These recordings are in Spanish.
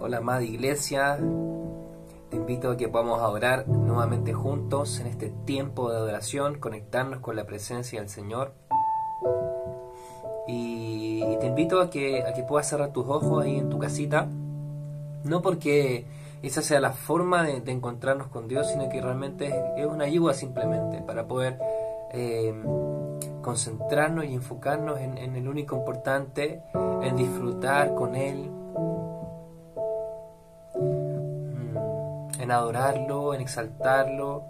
Hola, amada iglesia. Te invito a que podamos orar nuevamente juntos en este tiempo de adoración, conectarnos con la presencia del Señor. Y te invito a que puedas cerrar tus ojos ahí en tu casita, no porque esa sea la forma de encontrarnos con Dios, sino que realmente es una ayuda simplemente para poder concentrarnos y enfocarnos en el único importante, en disfrutar con Él, en adorarlo, en exaltarlo,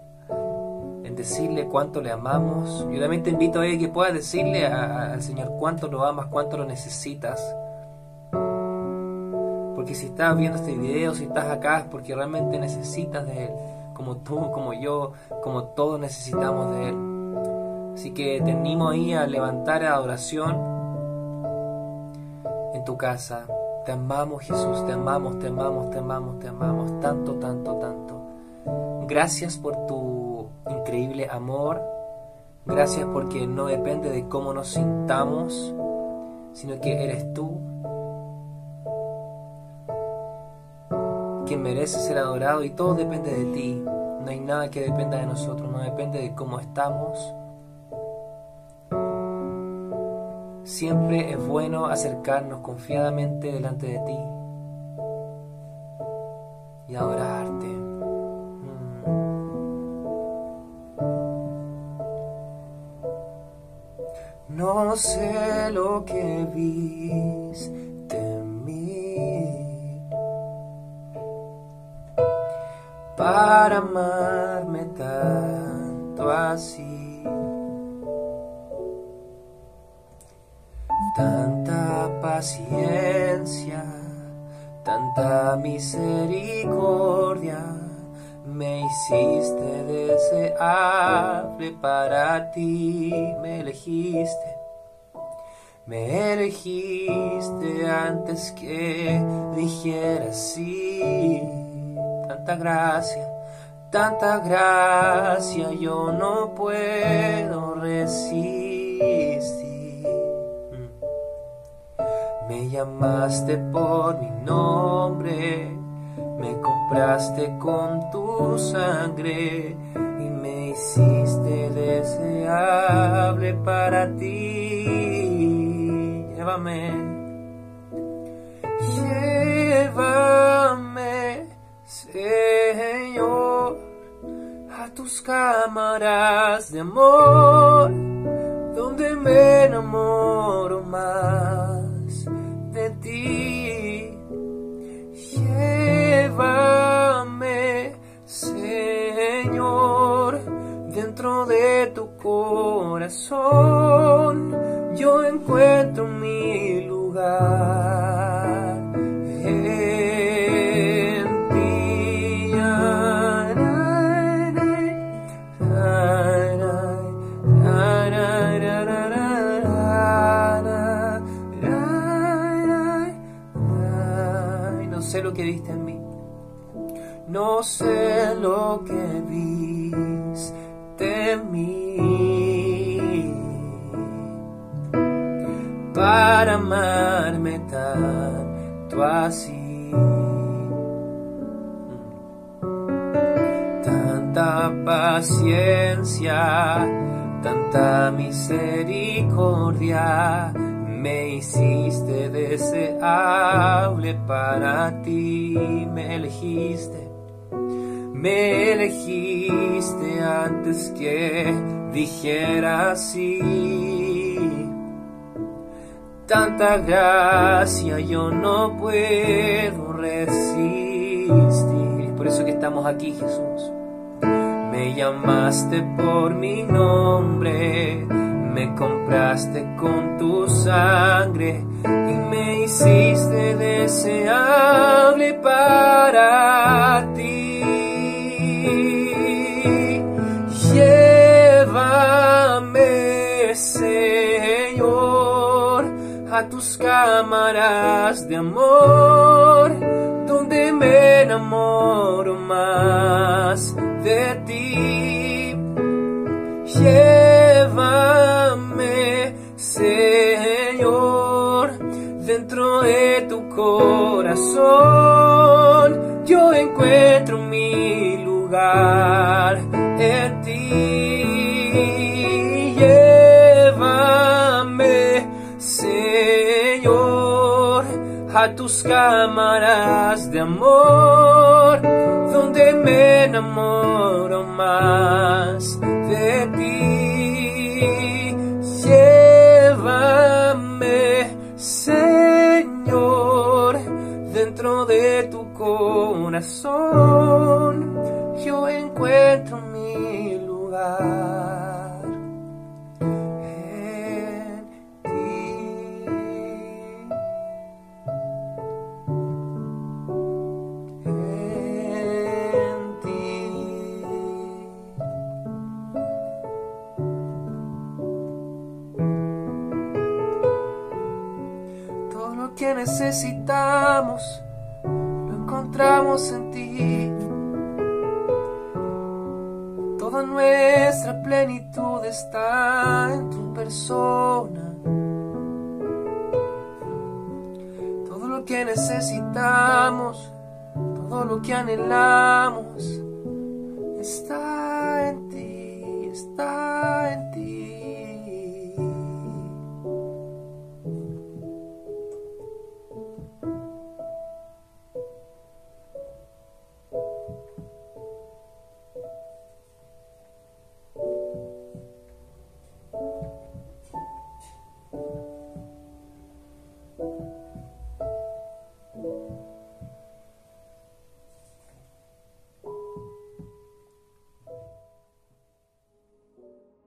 en decirle cuánto le amamos. Yo también te invito a que puedas decirle al Señor cuánto lo amas, cuánto lo necesitas. Porque si estás viendo este video, si estás acá, es porque realmente necesitas de Él, como tú, como yo, como todos necesitamos de Él. Así que te animo ahí a levantar adoración en tu casa. Te amamos, Jesús, te amamos, te amamos, te amamos, te amamos, tanto, tanto, tanto. Gracias por tu increíble amor. Gracias porque no depende de cómo nos sintamos, sino que eres tú quien merece ser adorado, y todo depende de ti. No hay nada que dependa de nosotros, no depende de cómo estamos. Siempre es bueno acercarnos confiadamente delante de ti y adorarte. No sé lo que viste en mí para amarme tanto así. Tanta paciencia, tanta misericordia, me hiciste deseable para ti. Me elegiste antes que dijera sí. Tanta gracia yo no puedo resistir. Me llamaste por mi nombre, me compraste con tu sangre y me hiciste deseable para ti. Llévame, Señor, a tus cámaras de amor, donde me enamoro más de ti. Llévame, Señor, dentro de tu corazón yo encuentro mi lugar en ti. No sé lo que viste en mí, no sé lo que viste en mí para amarme tanto así. Tanta paciencia, tanta misericordia, me hiciste deseable para ti. Me elegiste antes que dijera sí. Tanta gracia yo no puedo resistir. Es por eso que estamos aquí, Jesús. Me llamaste por mi nombre, me compraste con tu sangre y me hiciste deseable para ti. Llévame, Señor, a tus cámaras de amor, donde me enamoro más de ti. Llévame, Señor, dentro de tu corazón corazón yo encuentro mi lugar en ti. Llévame, Señor, a tus cámaras de amor, donde me enamoro más de ti. Llévame, Señor, dentro de tu corazón yo encuentro mi lugar en ti. En ti. Todo lo que necesitamos lo encontramos en ti. Toda nuestra plenitud está en tu persona. Todo lo que necesitamos, todo lo que anhelamos, está en ti, está en ti.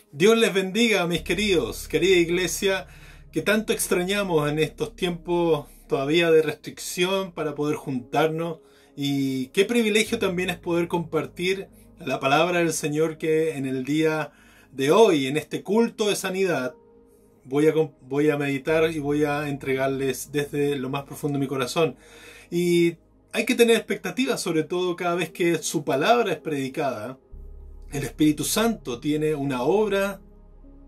Dios les bendiga, mis queridos, querida iglesia, que tanto extrañamos en estos tiempos todavía de restricción para poder juntarnos. Y qué privilegio también es poder compartir la palabra del Señor, que en el día de hoy, en este culto de sanidad, voy a meditar y voy a entregarles desde lo más profundo de mi corazón. Y hay que tener expectativas, sobre todo cada vez que su palabra es predicada. El Espíritu Santo tiene una obra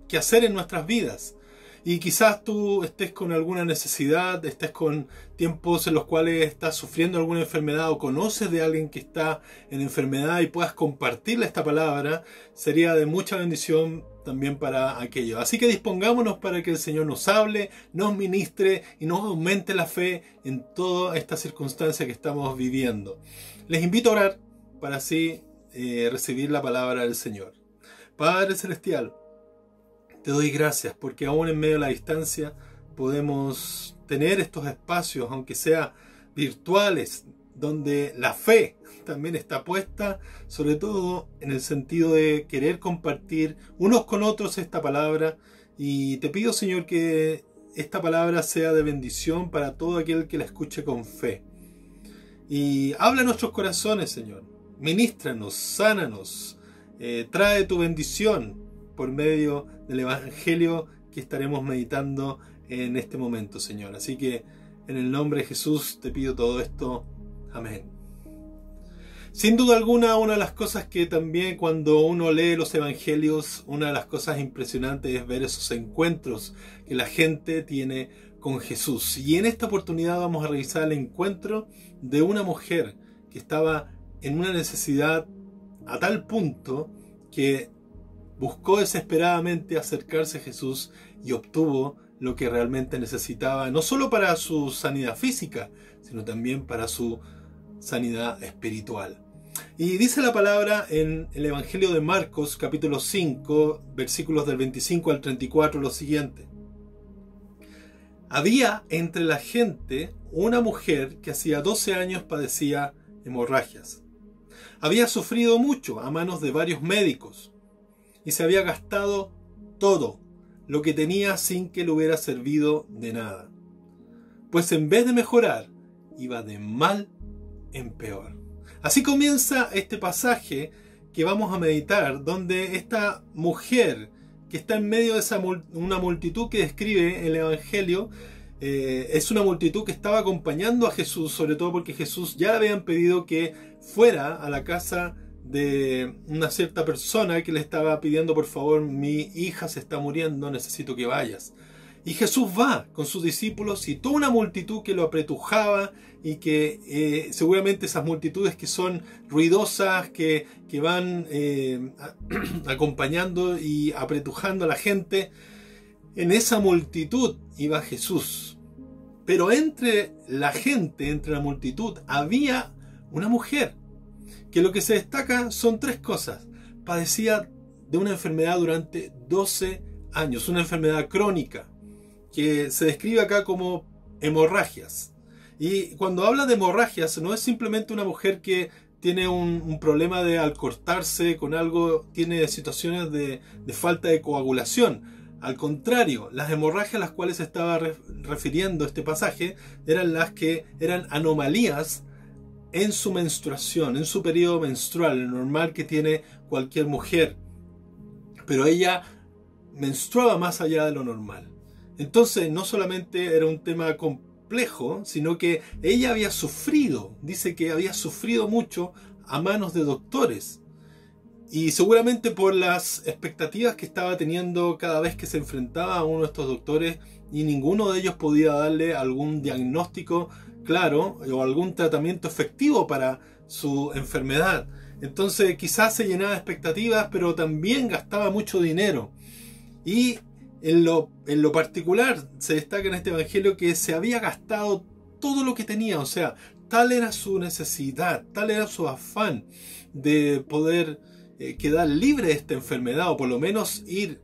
que hacer en nuestras vidas. Y quizás tú estés con alguna necesidad, estés con tiempos en los cuales estás sufriendo alguna enfermedad o conoces de alguien que está en enfermedad y puedas compartirle esta palabra. Sería de mucha bendición también para aquello. Así que dispongámonos para que el Señor nos hable, nos ministre y nos aumente la fe en toda esta circunstancia que estamos viviendo. Les invito a orar para así recibir la palabra del Señor. Padre Celestial, te doy gracias porque aún en medio de la distancia podemos tener estos espacios, aunque sea virtuales, donde la fe también está puesta, sobre todo en el sentido de querer compartir unos con otros esta palabra. Y te pido, Señor, que esta palabra sea de bendición para todo aquel que la escuche con fe. Y habla a nuestros corazones, Señor. Ministranos, sánanos, trae tu bendición por medio del Evangelio que estaremos meditando en este momento, Señor. Así que en el nombre de Jesús te pido todo esto. Amén. Sin duda alguna, una de las cosas que también cuando uno lee los Evangelios, una de las cosas impresionantes es ver esos encuentros que la gente tiene con Jesús. Y en esta oportunidad vamos a revisar el encuentro de una mujer que estaba en una necesidad a tal punto que buscó desesperadamente acercarse a Jesús y obtuvo lo que realmente necesitaba, no solo para su sanidad física, sino también para su sanidad espiritual. Y dice la palabra en el Evangelio de Marcos, capítulo 5, versículos del 25 al 34, lo siguiente. Había entre la gente una mujer que hacía 12 años padecía hemorragias. Había sufrido mucho a manos de varios médicos y se había gastado todo lo que tenía sin que le hubiera servido de nada. Pues en vez de mejorar, iba de mal en peor. Así comienza este pasaje que vamos a meditar, donde esta mujer que está en medio de una multitud que describe el Evangelio, es una multitud que estaba acompañando a Jesús, sobre todo porque Jesús ya le habían pedido que fuera a la casa de una cierta persona que le estaba pidiendo: por favor, mi hija se está muriendo, necesito que vayas. Y Jesús va con sus discípulos y toda una multitud que lo apretujaba y que seguramente esas multitudes que son ruidosas, que van acompañando y apretujando a la gente, en esa multitud iba Jesús. Pero entre la gente, entre la multitud, había una mujer que lo que se destaca son tres cosas. Padecía de una enfermedad durante 12 años, una enfermedad crónica, que se describe acá como hemorragias. Y cuando habla de hemorragias, no es simplemente una mujer que tiene un problema de al cortarse con algo, tiene situaciones de falta de coagulación. Al contrario, las hemorragias a las cuales se estaba refiriendo este pasaje eran las que eran anomalías en su menstruación, en su periodo menstrual, el normal que tiene cualquier mujer. Pero ella menstruaba más allá de lo normal. Entonces no solamente era un tema complejo, sino que ella había sufrido, dice que había sufrido mucho a manos de doctores. Y seguramente por las expectativas que estaba teniendo cada vez que se enfrentaba a uno de estos doctores, y ninguno de ellos podía darle algún diagnóstico claro o algún tratamiento efectivo para su enfermedad. Entonces quizás se llenaba de expectativas, pero también gastaba mucho dinero. Y en lo particular se destaca en este evangelio que se había gastado todo lo que tenía. O sea, tal era su necesidad, tal era su afán de poder quedar libre de esta enfermedad, o por lo menos ir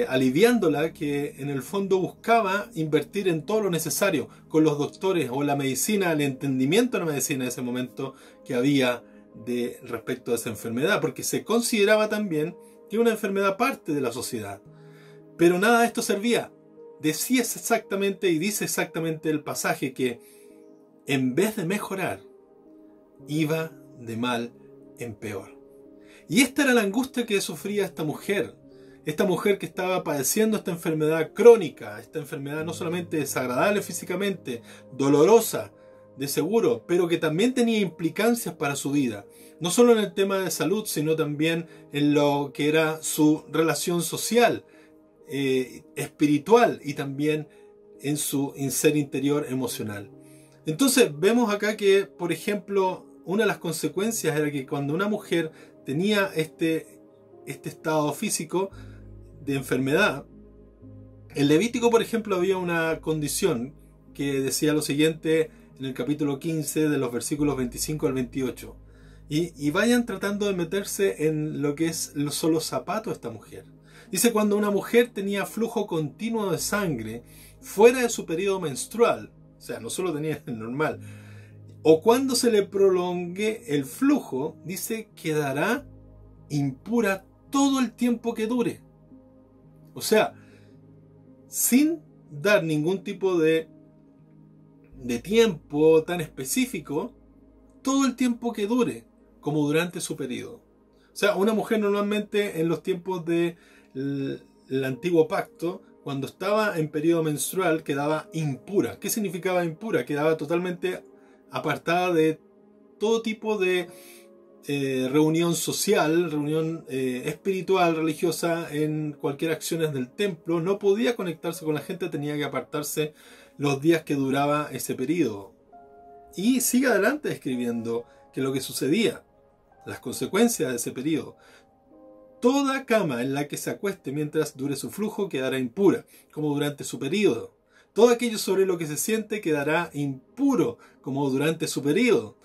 aliviándola, que en el fondo buscaba invertir en todo lo necesario con los doctores o la medicina, el entendimiento de la medicina en ese momento que había respecto a esa enfermedad, porque se consideraba también que una enfermedad parte de la sociedad. Pero nada de esto servía. Decía exactamente y dice exactamente el pasaje que en vez de mejorar, iba de mal en peor. Y esta era la angustia que sufría esta mujer que estaba padeciendo esta enfermedad crónica, esta enfermedad no solamente desagradable físicamente, dolorosa, de seguro, pero que también tenía implicancias para su vida, no solo en el tema de salud, sino también en lo que era su relación social, espiritual, y también en su ser interior emocional. Entonces vemos acá que, por ejemplo, una de las consecuencias era que cuando una mujer tenía este estado físico de enfermedad, en Levítico, por ejemplo, había una condición que decía lo siguiente en el capítulo 15 de los versículos 25 al 28. Y vayan tratando de meterse en lo que son los zapatos de esta mujer. Dice: cuando una mujer tenía flujo continuo de sangre fuera de su periodo menstrual, o sea, no solo tenía el normal, o cuando se le prolongue el flujo, dice, quedará impura todo el tiempo que dure. O sea, sin dar ningún tipo de tiempo tan específico, todo el tiempo que dure, como durante su periodo. O sea, una mujer normalmente en los tiempos del antiguo pacto, cuando estaba en periodo menstrual, quedaba impura. ¿Qué significaba impura? Quedaba totalmente apartada de todo tipo de reunión social, reunión espiritual, religiosa, en cualquier acciones del templo. No podía conectarse con la gente, tenía que apartarse los días que duraba ese periodo. Y sigue adelante describiendo que lo que sucedía, las consecuencias de ese periodo: toda cama en la que se acueste mientras dure su flujo quedará impura, como durante su periodo. Todo aquello sobre lo que se siente quedará impuro, como durante su periodo.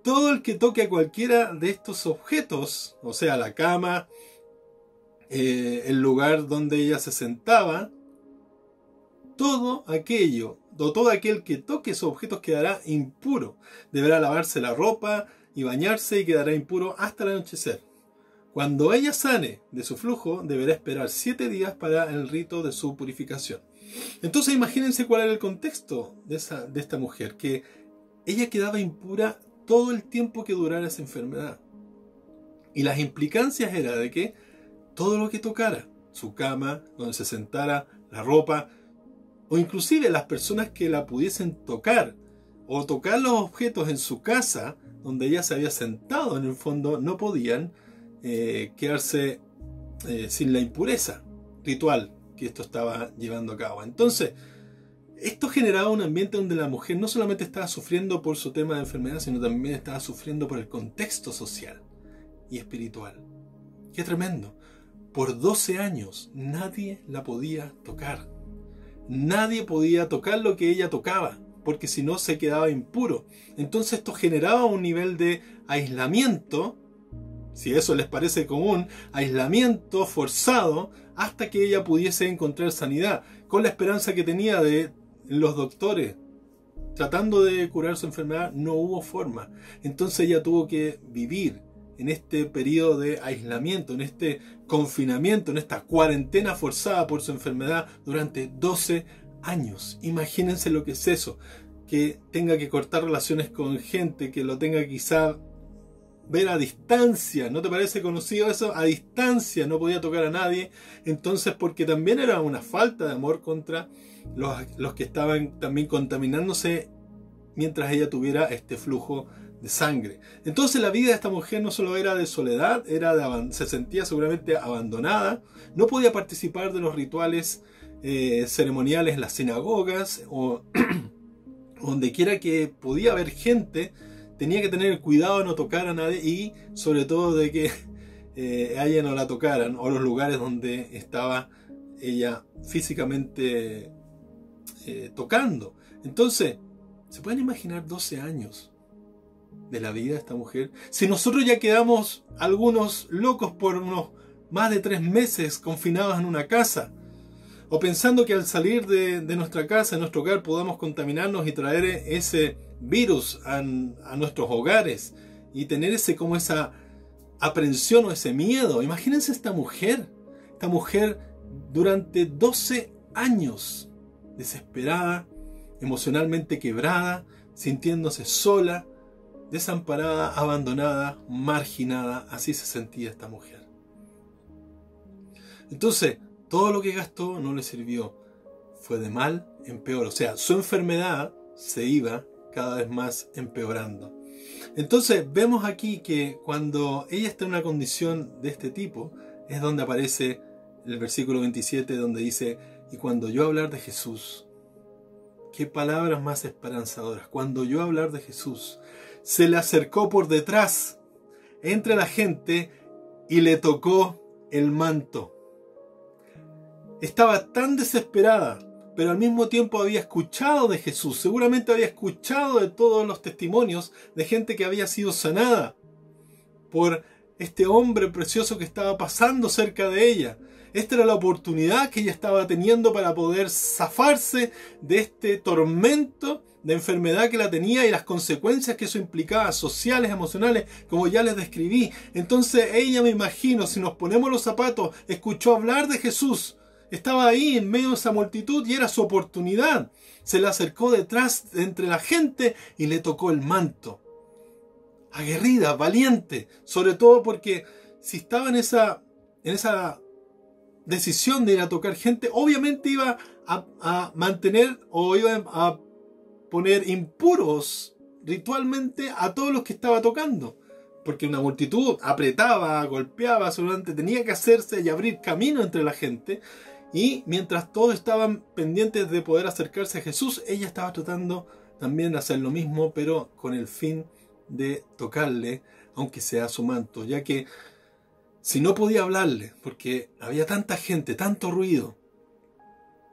Todo el que toque a cualquiera de estos objetos, o sea, la cama, el lugar donde ella se sentaba, todo aquel que toque esos objetos quedará impuro. Deberá lavarse la ropa y bañarse, y quedará impuro hasta el anochecer. Cuando ella sane de su flujo, deberá esperar 7 días para el rito de su purificación. Entonces imagínense cuál era el contexto de esta mujer, que ella quedaba impura todo el tiempo que durara esa enfermedad. Y las implicancias eran de que todo lo que tocara, su cama, donde se sentara, la ropa, o inclusive las personas que la pudiesen tocar, o tocar los objetos en su casa, donde ella se había sentado, en el fondo no podían quedarse sin la impureza ritual que esto estaba llevando a cabo. Entonces, esto generaba un ambiente donde la mujer no solamente estaba sufriendo por su tema de enfermedad, sino también estaba sufriendo por el contexto social y espiritual. ¡Qué tremendo! Por 12 años nadie la podía tocar. Nadie podía tocar lo que ella tocaba, porque si no se quedaba impuro. Entonces esto generaba un nivel de aislamiento, si eso les parece común, aislamiento forzado, hasta que ella pudiese encontrar sanidad, con la esperanza que tenía de los doctores. Tratando de curar su enfermedad, no hubo forma. Entonces ella tuvo que vivir en este periodo de aislamiento, en este confinamiento, en esta cuarentena forzada por su enfermedad durante 12 años. Imagínense lo que es eso, que tenga que cortar relaciones con gente, que lo tenga quizá ver a distancia. ¿No te parece conocido eso? A distancia, no podía tocar a nadie. Entonces, porque también era una falta de amor contra los que estaban también contaminándose mientras ella tuviera este flujo de sangre. Entonces la vida de esta mujer no solo era de soledad, se sentía seguramente abandonada, no podía participar de los rituales ceremoniales en las sinagogas o donde quiera que podía haber gente. Tenía que tener el cuidado de no tocar a nadie y sobre todo de que a ella no la tocaran, o los lugares donde estaba ella físicamente tocando. Entonces, ¿se pueden imaginar 12 años de la vida de esta mujer? Si nosotros ya quedamos algunos locos por unos más de 3 meses confinados en una casa, o pensando que al salir de nuestra casa, de nuestro hogar, podamos contaminarnos y traer ese virus a nuestros hogares y tener esa aprensión o ese miedo. Imagínense esta mujer durante 12 años desesperada, emocionalmente quebrada, sintiéndose sola, desamparada, abandonada, marginada. Así se sentía esta mujer. Entonces, todo lo que gastó no le sirvió. Fue de mal en peor. O sea, su enfermedad se iba cada vez más empeorando. Entonces, vemos aquí que cuando ella está en una condición de este tipo, es donde aparece el versículo 27, donde dice: y cuando yo hablar de Jesús, qué palabras más esperanzadoras, cuando yo hablar de Jesús, se le acercó por detrás, entre la gente, y le tocó el manto. Estaba tan desesperada, pero al mismo tiempo había escuchado de Jesús. Seguramente había escuchado de todos los testimonios de gente que había sido sanada por este hombre precioso que estaba pasando cerca de ella. Esta era la oportunidad que ella estaba teniendo para poder zafarse de este tormento de enfermedad que la tenía y las consecuencias que eso implicaba, sociales, emocionales, como ya les describí. Entonces ella, me imagino, si nos ponemos los zapatos, escuchó hablar de Jesús. Estaba ahí en medio de esa multitud y era su oportunidad. Se le acercó detrás entre la gente y le tocó el manto. Aguerrida, valiente, sobre todo porque si estaba en esa decisión de ir a tocar gente, obviamente iba a mantener o iba a poner impuros ritualmente a todos los que estaba tocando. Porque una multitud apretaba, golpeaba, seguramente tenía que hacerse y abrir camino entre la gente. Y mientras todos estaban pendientes de poder acercarse a Jesús, ella estaba tratando también de hacer lo mismo, pero con el fin de tocarle, aunque sea su manto, ya que si no podía hablarle, porque había tanta gente, tanto ruido,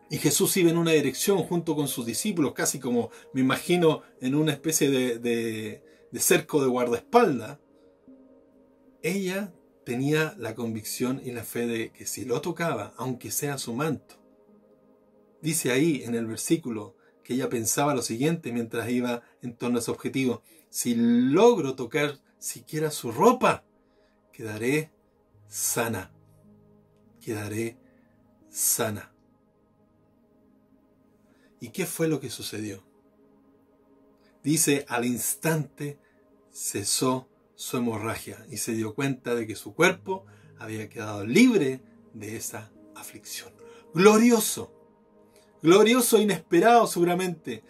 y Jesús iba en una dirección junto con sus discípulos, casi como me imagino en una especie de cerco de guardaespaldas, ella tenía la convicción y la fe de que si lo tocaba, aunque sea su manto. Dice ahí en el versículo que ella pensaba lo siguiente mientras iba en torno a su objetivo: si logro tocar siquiera su ropa, quedaré sana. Quedaré sana. ¿Y qué fue lo que sucedió? Dice: al instante cesó su hemorragia y se dio cuenta de que su cuerpo había quedado libre de esa aflicción. Glorioso, glorioso, inesperado seguramente.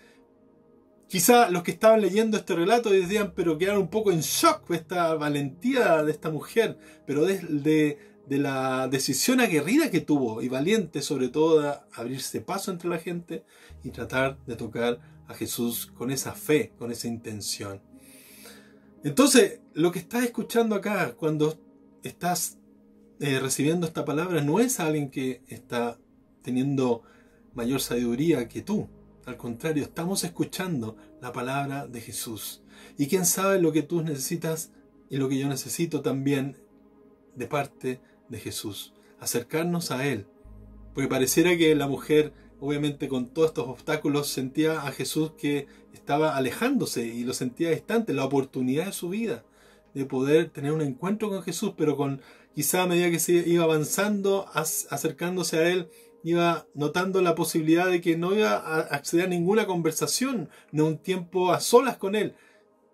Quizá los que estaban leyendo este relato decían, pero quedaron un poco en shock esta valentía de esta mujer, pero de de la decisión aguerrida que tuvo y valiente, sobre todo, de abrirse paso entre la gente y tratar de tocar a Jesús con esa fe, con esa intención. Entonces, lo que estás escuchando acá cuando estás recibiendo esta palabra no es alguien que está teniendo mayor sabiduría que tú. Al contrario, estamos escuchando la palabra de Jesús. Y quién sabe lo que tú necesitas y lo que yo necesito también de parte de Jesús. Acercarnos a Él. Porque pareciera que la mujer, obviamente con todos estos obstáculos, sentía a Jesús que estaba alejándose y lo sentía distante, la oportunidad de su vida de poder tener un encuentro con Jesús, pero quizá a medida que se iba avanzando, acercándose a Él, iba notando la posibilidad de que no iba a acceder a ninguna conversación, ni un tiempo a solas con Él.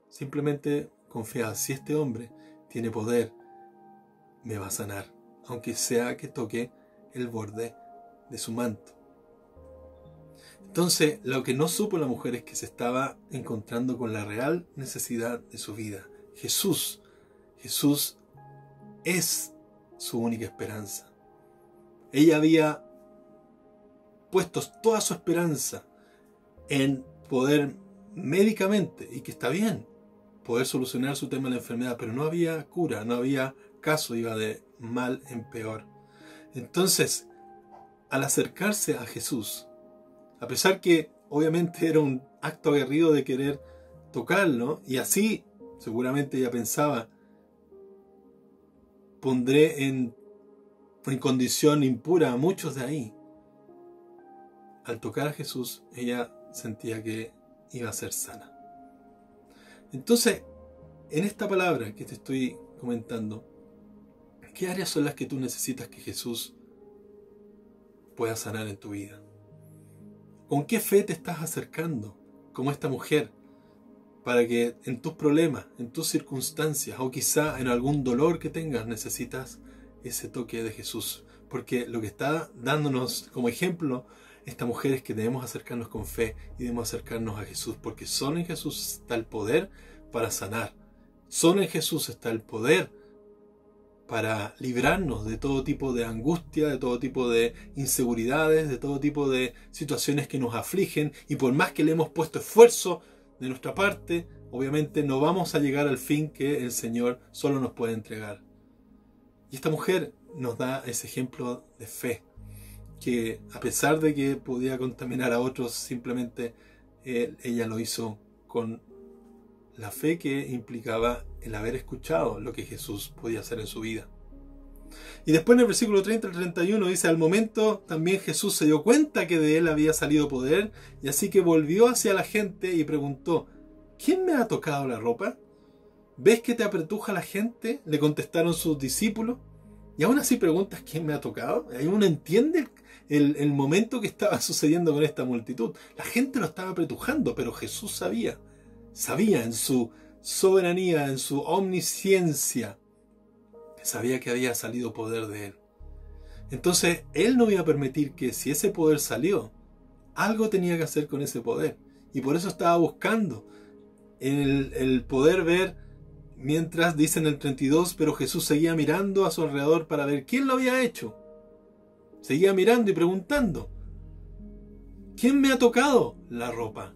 Simplemente confiaba, si este hombre tiene poder, me va a sanar, aunque sea que toque el borde de su manto. Entonces, lo que no supo la mujer es que se estaba encontrando con la real necesidad de su vida. Jesús es su única esperanza. Ella había puesto toda su esperanza en poder médicamente, y que está bien, poder solucionar su tema de la enfermedad, pero no había cura, no había caso, iba de mal en peor. Entonces, al acercarse a Jesús, a pesar que obviamente era un acto aguerrido de querer tocarlo, y así seguramente ella pensaba, pondré en condición impura a muchos de ahí. Al tocar a Jesús, ella sentía que iba a ser sana. Entonces, en esta palabra que te estoy comentando, ¿qué áreas son las que tú necesitas que Jesús pueda sanar en tu vida? ¿Con qué fe te estás acercando, como esta mujer, para que en tus problemas, en tus circunstancias, o quizá en algún dolor que tengas, necesitas ese toque de Jesús? Porque lo que está dándonos como ejemplo esta mujer es que debemos acercarnos con fe y debemos acercarnos a Jesús, porque solo en Jesús está el poder para sanar. Solo en Jesús está el poder para librarnos de todo tipo de angustia, de todo tipo de inseguridades, de todo tipo de situaciones que nos afligen, y por más que le hemos puesto esfuerzo de nuestra parte, obviamente no vamos a llegar al fin que el Señor solo nos puede entregar. Y esta mujer nos da ese ejemplo de fe, que a pesar de que podía contaminar a otros, simplemente ella lo hizo con la fe que implicaba el haber escuchado lo que Jesús podía hacer en su vida. Y después en el versículo 30 al 31 dice: al momento también Jesús se dio cuenta que de él había salido poder, y así que volvió hacia la gente y preguntó: ¿quién me ha tocado la ropa? ¿Ves que te apretuja la gente?, le contestaron sus discípulos. Y aún así preguntas: ¿quién me ha tocado? Ahí uno entiende el momento que estaba sucediendo con esta multitud. La gente lo estaba apretujando, pero Jesús sabía en su soberanía, en su omnisciencia, sabía que había salido poder de él. Entonces, él no iba a permitir que, si ese poder salió, algo tenía que hacer con ese poder. Y por eso estaba buscando el poder ver, mientras, dice en el 32, pero Jesús seguía mirando a su alrededor para ver quién lo había hecho. Seguía mirando y preguntando: ¿quién me ha tocado la ropa?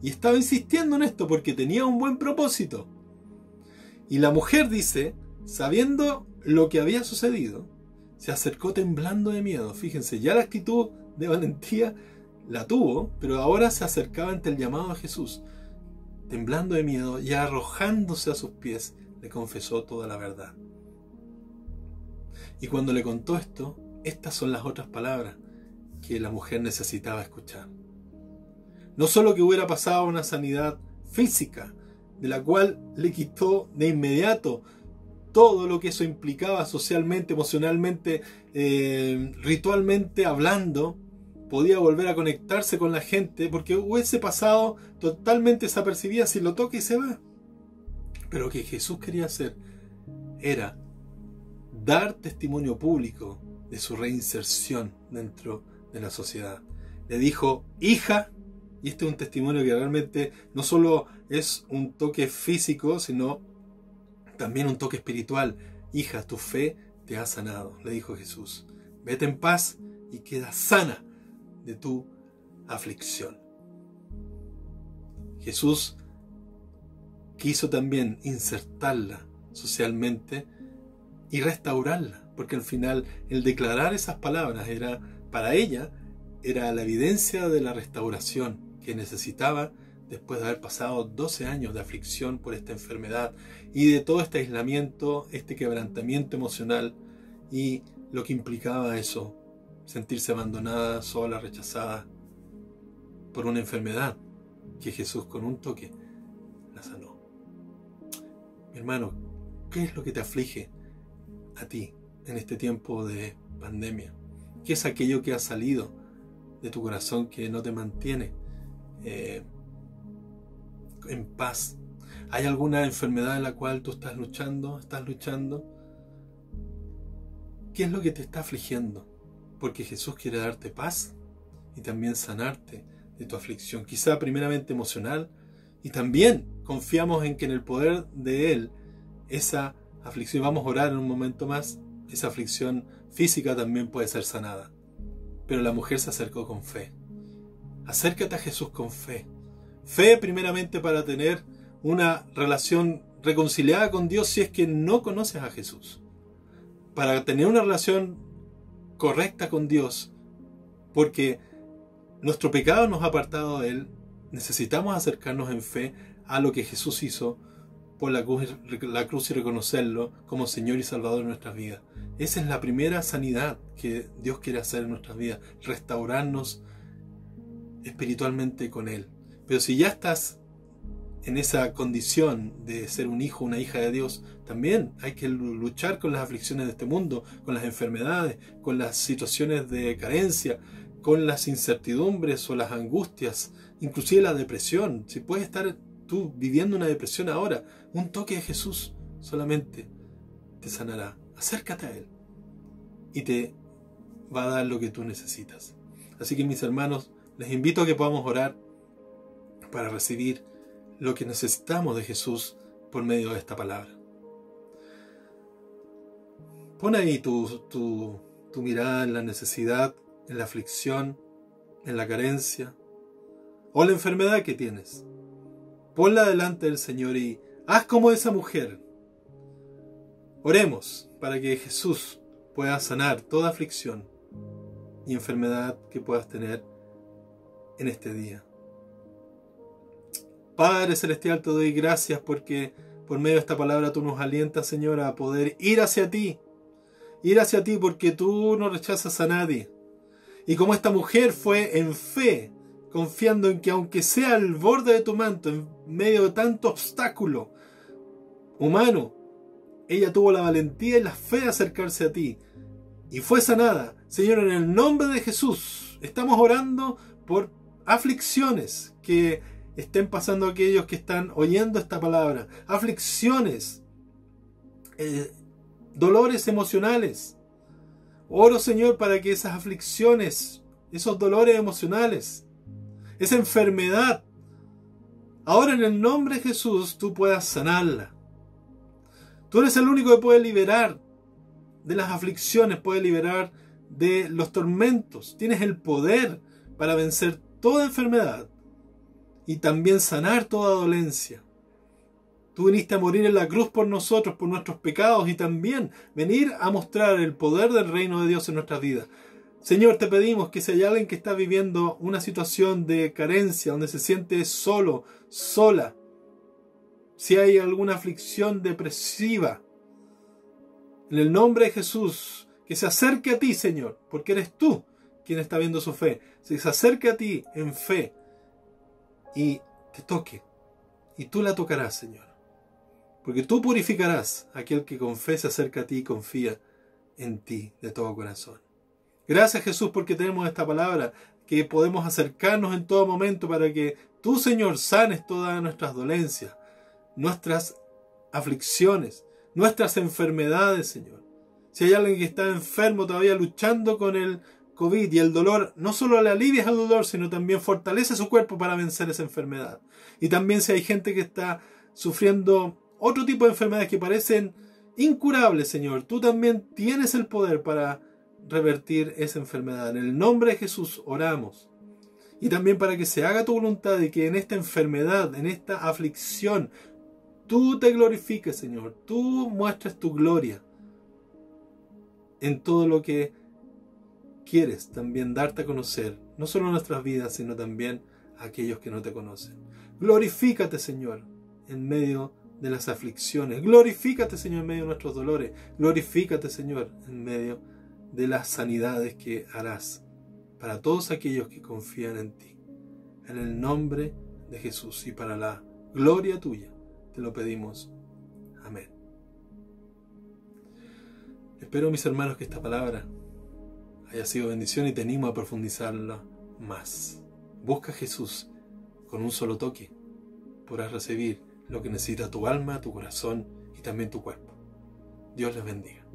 Y estaba insistiendo en esto porque tenía un buen propósito. Y la mujer, dice, sabiendo lo que había sucedido, se acercó temblando de miedo. Fíjense, ya la actitud de valentía la tuvo, pero ahora se acercaba ante el llamado a Jesús, temblando de miedo, y arrojándose a sus pies, le confesó toda la verdad. Y cuando le contó esto, estas son las otras palabras que la mujer necesitaba escuchar. No solo que hubiera pasado una sanidad física, de la cual le quitó de inmediato todo lo que eso implicaba socialmente, emocionalmente, ritualmente hablando, podía volver a conectarse con la gente, porque hubiese pasado totalmente desapercibida si lo toca y se va. Pero lo que Jesús quería hacer era dar testimonio público de su reinserción dentro de la sociedad. Le dijo: hija. Y este es un testimonio que realmente no solo es un toque físico, sino también un toque espiritual. Hija, tu fe te ha sanado, le dijo Jesús. Vete en paz y queda sana de tu aflicción. Jesús quiso también insertarla socialmente y restaurarla, porque al final el declarar esas palabras era, para ella, era la evidencia de la restauración que necesitaba después de haber pasado 12 años de aflicción por esta enfermedad y de todo este aislamiento, este quebrantamiento emocional y lo que implicaba eso, sentirse abandonada, sola, rechazada por una enfermedad que Jesús con un toque la sanó. Mi hermano, ¿qué es lo que te aflige a ti en este tiempo de pandemia? ¿Qué es aquello que ha salido de tu corazón que no te mantiene en paz? ¿Hay alguna enfermedad en la cual tú estás luchando? ¿Qué es lo que te está afligiendo? Porque Jesús quiere darte paz y también sanarte de tu aflicción, quizá primeramente emocional, y también confiamos en que en el poder de Él esa aflicción, vamos a orar en un momento más, esa aflicción física también puede ser sanada. Pero la mujer se acercó con fe. Acércate a Jesús con fe. Fe primeramente para tener una relación reconciliada con Dios si es que no conoces a Jesús. Para tener una relación correcta con Dios, porque nuestro pecado nos ha apartado de Él, necesitamos acercarnos en fe a lo que Jesús hizo por la cruz y reconocerlo como Señor y Salvador de nuestras vidas. Esa es la primera sanidad que Dios quiere hacer en nuestras vidas, restaurarnos espiritualmente con Él. Pero si ya estás en esa condición de ser un hijo, una hija de Dios, también hay que luchar con las aflicciones de este mundo, con las enfermedades, con las situaciones de carencia, con las incertidumbres o las angustias, inclusive la depresión. Si puedes estar tú viviendo una depresión ahora, un toque de Jesús solamente te sanará. Acércate a Él y te va a dar lo que tú necesitas. Así que, mis hermanos, les invito a que podamos orar para recibir lo que necesitamos de Jesús por medio de esta palabra. Pon ahí tu mirada en la necesidad, en la aflicción, en la carencia o la enfermedad que tienes. Ponla delante del Señor y haz como esa mujer. Oremos para que Jesús pueda sanar toda aflicción y enfermedad que puedas tener en este día. Padre Celestial, te doy gracias porque por medio de esta palabra tú nos alientas, Señor, a poder ir hacia ti. Ir hacia ti porque tú no rechazas a nadie. Y como esta mujer fue en fe, confiando en que aunque sea al borde de tu manto, en medio de tanto obstáculo humano, ella tuvo la valentía y la fe de acercarse a ti y fue sanada. Señor, en el nombre de Jesús, estamos orando por aflicciones que estén pasando aquellos que están oyendo esta palabra. Aflicciones, dolores emocionales. Oro, Señor, para que esas aflicciones, esos dolores emocionales, esa enfermedad, ahora en el nombre de Jesús tú puedas sanarla. Tú eres el único que puede liberar de las aflicciones, puede liberar de los tormentos. Tienes el poder para vencer toda enfermedad y también sanar toda dolencia. Tú viniste a morir en la cruz por nosotros, por nuestros pecados y también venir a mostrar el poder del reino de Dios en nuestras vidas. Señor, te pedimos que si hay alguien que está viviendo una situación de carencia, donde se siente solo, sola, si hay alguna aflicción depresiva, en el nombre de Jesús, que se acerque a ti, Señor, porque eres tú quien está viendo su fe. Que se acerque a ti en fe y te toque, y tú la tocarás, Señor, porque tú purificarás a aquel que con fe se acerca a ti y confía en ti de todo corazón. Gracias, Jesús, porque tenemos esta palabra, que podemos acercarnos en todo momento para que tú, Señor, sanes todas nuestras dolencias, nuestras aflicciones, nuestras enfermedades, Señor. Si hay alguien que está enfermo todavía luchando con el COVID y el dolor, no solo le alivias el dolor, sino también fortalece su cuerpo para vencer esa enfermedad. Y también si hay gente que está sufriendo otro tipo de enfermedades que parecen incurable, Señor. Tú también tienes el poder para revertir esa enfermedad. En el nombre de Jesús oramos. Y también para que se haga tu voluntad y que en esta enfermedad, en esta aflicción, tú te glorifiques, Señor. Tú muestres tu gloria en todo lo que quieres también darte a conocer, no solo en nuestras vidas, sino también a aquellos que no te conocen. Glorifícate, Señor, en medio de las aflicciones. Glorifícate, Señor, en medio de nuestros dolores. Glorifícate, Señor, en medio de las sanidades que harás para todos aquellos que confían en ti. En el nombre de Jesús y para la gloria tuya, te lo pedimos. Amén. Espero, mis hermanos, que esta palabra haya sido bendición y te animo a profundizarla más. Busca a Jesús. Con un solo toque podrás recibir lo que necesita tu alma, tu corazón y también tu cuerpo. Dios les bendiga.